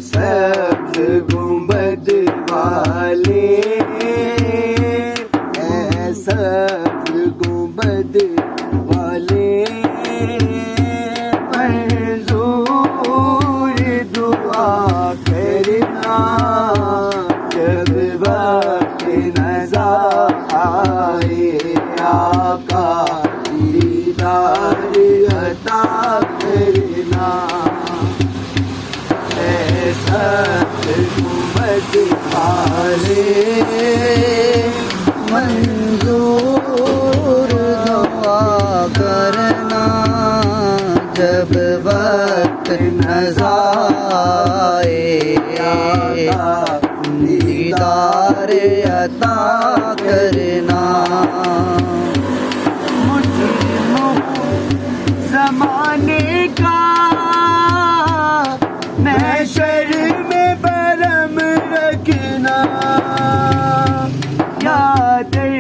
سبز گنبد والے، اے سبز گنبد والے، منظور دعا کرنا جب وقت نظر آئے، آقا دیدار عطا کرنا، اے سبز گنبد والے، منظور دعا کرنا جب وقت نظر آئے، دیدار عطا کرنا۔ مجرموں زمانے کا محشر میں برم رکھنا، یا در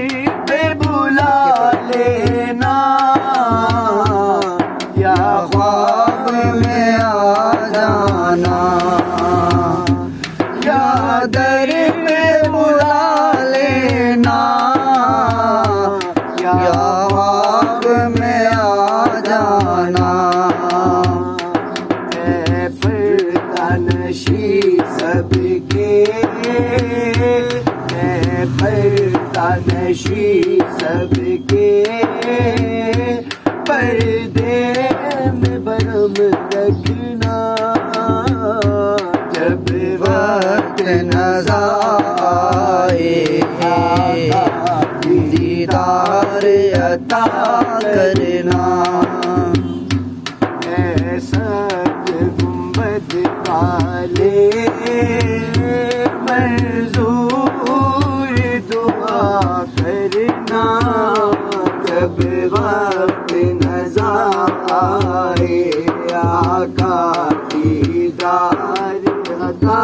پہ بلا لینا، یا خواب میں آ جانا، یا در پہ بلا لینا، یا خواب میں آ جانا، اے پردہ نشی سب کے، اے پردہ نشی سب کے، پردے میں برم رکھنا جب وقت نظر آئے، دیدار عطا کرنا، اے سبز گنبد والے، منظور دعا کرنا جب وقت نظر آئے، آقا دیدار عطا